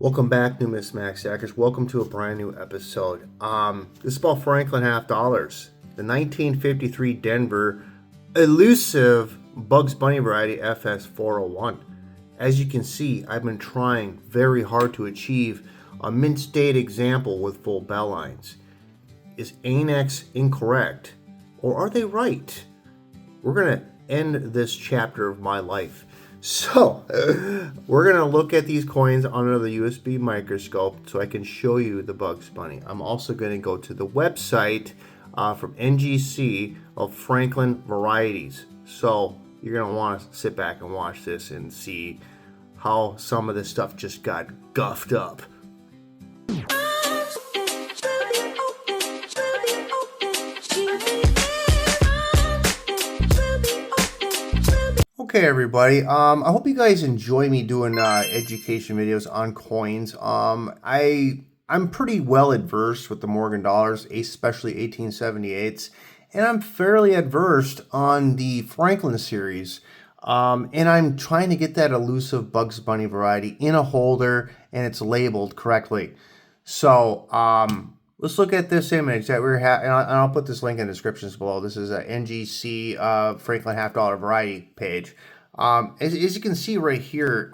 Welcome back, numismatic stackers. Welcome to a brand new episode. This is about Franklin half dollars, the 1953 Denver elusive Bugs Bunny variety FS401. As you can see, I've been trying very hard to achieve a mint state example with full bell lines. Is ANX incorrect, or are they right? We're gonna end this chapter of my life. So, we're going to look at these coins under the USB microscope so I can show you the Bugs Bunny. I'm also going to go to the website from NGC of Franklin varieties. So, you're going to want to sit back and watch this and see how some of this stuff just got guffed up. Okay, everybody. I hope you guys enjoy me doing education videos on coins. I'm pretty well adversed with the Morgan dollars, especially 1878s, and I'm fairly adversed on the Franklin series. And I'm trying to get that elusive Bugs Bunny variety in a holder, and it's labeled correctly. So, let's look at this image that we're having, and I'll put this link in the descriptions below. This is a NGC Franklin half dollar variety page. As you can see right here,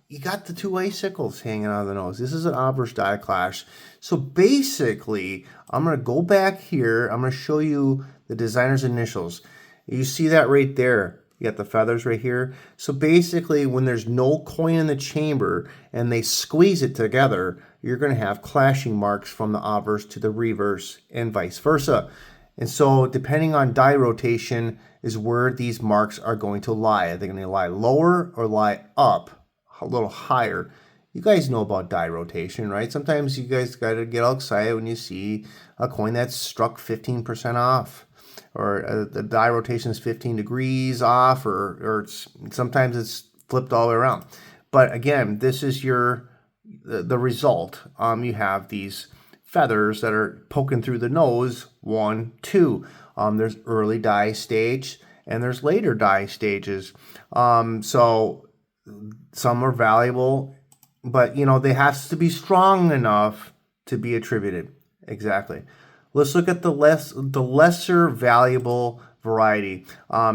you got the two icicles hanging out of the nose. This is an obverse die clash. So basically, I'm going to go back here. I'm going to show you the designer's initials. You see that right there. You got the feathers right here. So basically, when there's no coin in the chamber and they squeeze it together, you're going to have clashing marks from the obverse to the reverse and vice versa. And so depending on die rotation is where these marks are going to lie. Are they going to lie lower or lie up a little higher? You guys know about die rotation, right? Sometimes you guys got to get all excited when you see a coin that's struck 15% off, or the die rotation is 15 degrees off, or sometimes it's flipped all the way around. But again, this is the result. You have these feathers that are poking through the nose, 1, 2. There's early die stage and there's later die stages. So some are valuable, but they have to be strong enough to be attributed. Exactly. Let's look at the lesser valuable variety.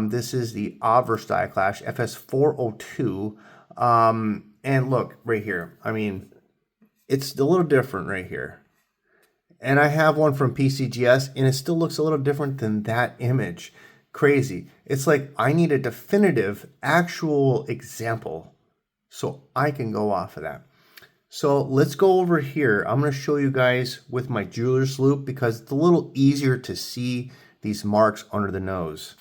This is the obverse die clash, FS402. And look right here. I mean, it's a little different right here. And I have one from PCGS, and it still looks a little different than that image. Crazy. It's like I need a definitive, actual example so I can go off of that. So let's go over here. I'm going to show you guys with my jeweler's loupe because it's a little easier to see these marks under the nose.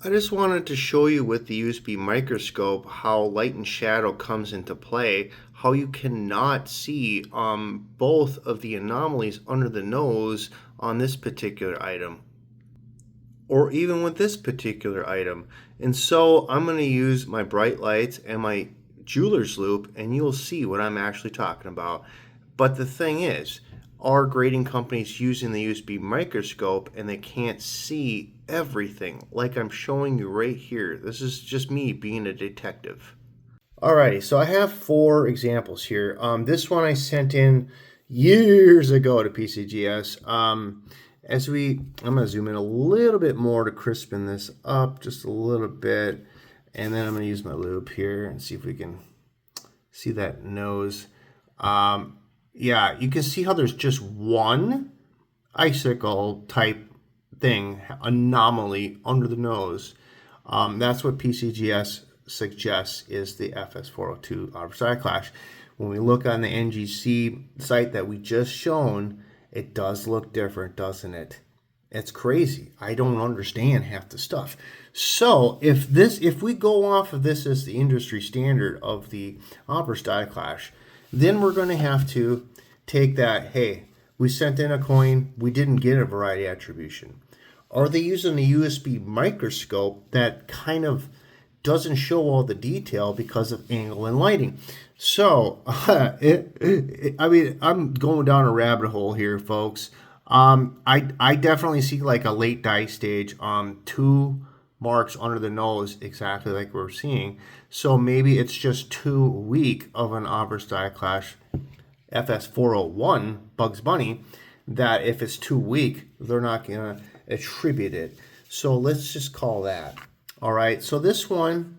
I just wanted to show you with the USB microscope how light and shadow comes into play, how you cannot see both of the anomalies under the nose on this particular item, or even with this particular item. And so I'm going to use my bright lights and my jeweler's loupe, and you'll see what I'm actually talking about. But the thing is, are grading companies using the USB microscope and they can't see everything like I'm showing you right here. This is just me being a detective. Alrighty, so I have 4 examples here. This one I sent in years ago to PCGS. I'm going to zoom in a little bit more to crispen this up just a little bit. And then I'm going to use my loupe here and see if we can see that nose. Yeah, you can see how there's just one icicle type thing, anomaly under the nose. That's what PCGS suggests is the FS402 obverse die clash. When we look on the NGC site that we just shown, it does look different, doesn't it? It's crazy. I don't understand half the stuff. So if we go off of this as the industry standard of the obverse die clash, then we're going to have to take that, hey, we sent in a coin, we didn't get a variety attribution. Are they using a USB microscope that kind of doesn't show all the detail because of angle and lighting? So, I mean, I'm going down a rabbit hole here, folks. I definitely see like a late die stage, 2 marks under the nose, exactly like we're seeing. So maybe it's just too weak of an obverse diaclash FS401 Bugs Bunny, that if it's too weak, they're not going to attribute it. So let's just call that. All right, so this one,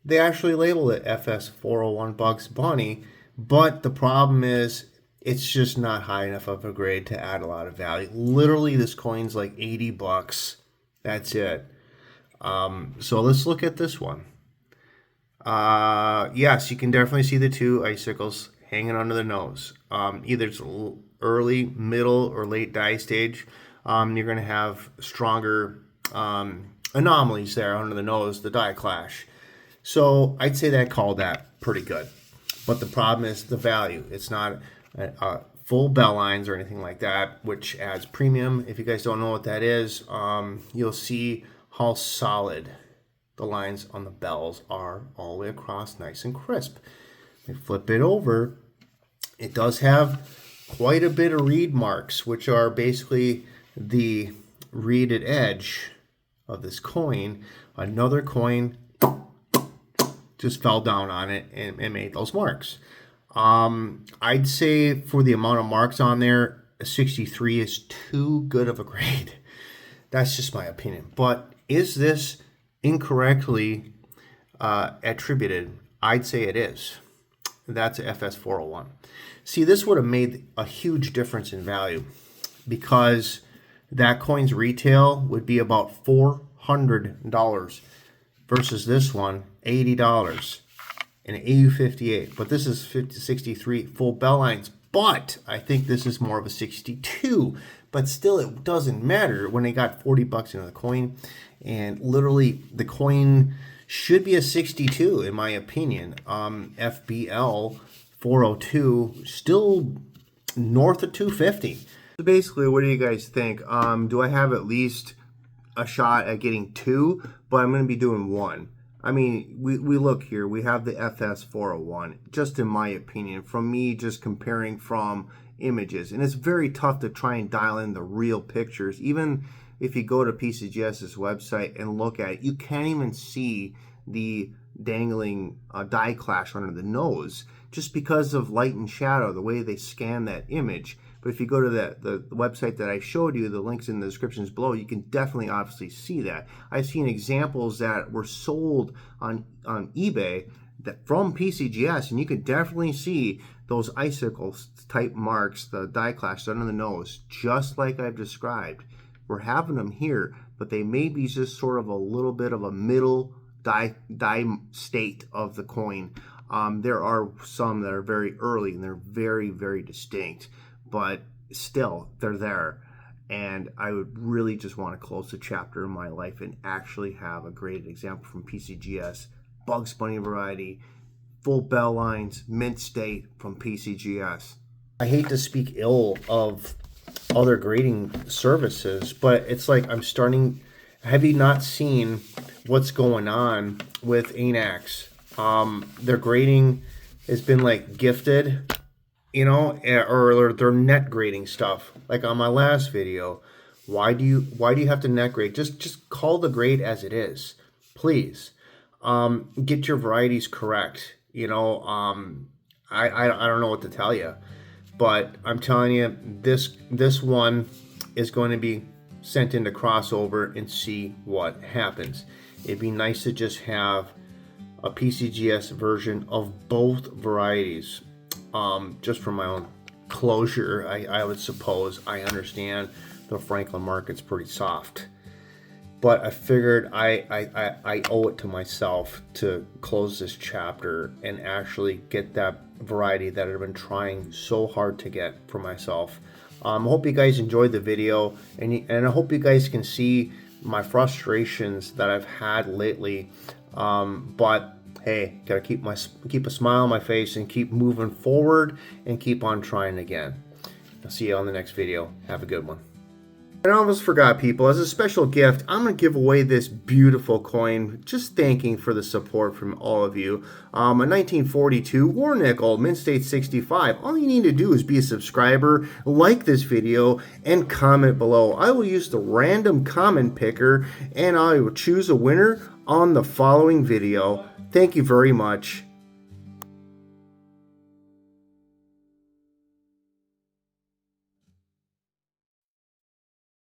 they actually labeled it FS401 Bugs Bunny, but the problem is it's just not high enough of a grade to add a lot of value. Literally, this coin's like 80 bucks. That's it. So let's look at this one. Yes, you can definitely see the two icicles hanging under the nose. Either it's early, middle, or late dye stage. You're going to have stronger anomalies there under the nose, the dye clash. So I'd say that called that pretty good. But the problem is the value. It's not full bell lines or anything like that, which adds premium. If you guys don't know what that is, you'll see how solid the lines on the bells are all the way across, nice and crisp. We flip it over. It does have quite a bit of reed marks, which are basically the reeded edge of this coin. Another coin just fell down on it and made those marks. I'd say for the amount of marks on there, a 63 is too good of a grade. That's just my opinion. But is this incorrectly attributed? I'd say it is. That's FS401. See, this would have made a huge difference in value because that coin's retail would be about $400 versus this one, $80 and AU58. But this is 63 full bell lines. But I think this is more of a 62. But still, it doesn't matter when they got 40 bucks into the coin. And literally, the coin should be a 62, in my opinion. FBL 402, still north of 250. So basically, what do you guys think? Do I have at least a shot at getting 2? But I'm going to be doing 1. I mean, we look here. We have the FS401, just in my opinion, from me just comparing from images. And it's very tough to try and dial in the real pictures. Even if you go to PCGS's website and look at it, you can't even see the dangling dye clash under the nose just because of light and shadow, the way they scan that image. But if you go to the website that I showed you, the links in the descriptions below, you can definitely obviously see that. I've seen examples that were sold on eBay that from PCGS, and you can definitely see those icicles type marks, the dye clash under the nose, just like I've described. We're having them here, but they may be just sort of a little bit of a middle dye state of the coin. There are some that are very early and they're very, very distinct, but still they're there. And I would really just want to close the chapter in my life and actually have a great example from PCGS, Bugs Bunny variety, full bell lines, mint state from PCGS. I hate to speak ill of other grading services, but it's like I'm starting. Have you not seen what's going on with ANAX? Their grading has been like gifted, you know, or their net grading stuff. Like on my last video, why do you have to net grade? Just call the grade as it is, please. Get your varieties correct. You know, I don't know what to tell you, but I'm telling you, this one is going to be sent into crossover and see what happens. It'd be nice to just have a PCGS version of both varieties, just for my own closure. I would suppose. I understand the Franklin market's pretty soft, but I figured I owe it to myself to close this chapter and actually get that variety that I've been trying so hard to get for myself. I hope you guys enjoyed the video, and I hope you guys can see my frustrations that I've had lately. But hey, gotta keep a smile on my face and keep moving forward and keep on trying again. I'll see you on the next video. Have a good one. And I almost forgot, people, as a special gift, I'm going to give away this beautiful coin, just thanking for the support from all of you. A 1942 war nickel, mint state 65. All you need to do is be a subscriber, like this video, and comment below. I will use the random comment picker, and I will choose a winner on the following video. Thank you very much.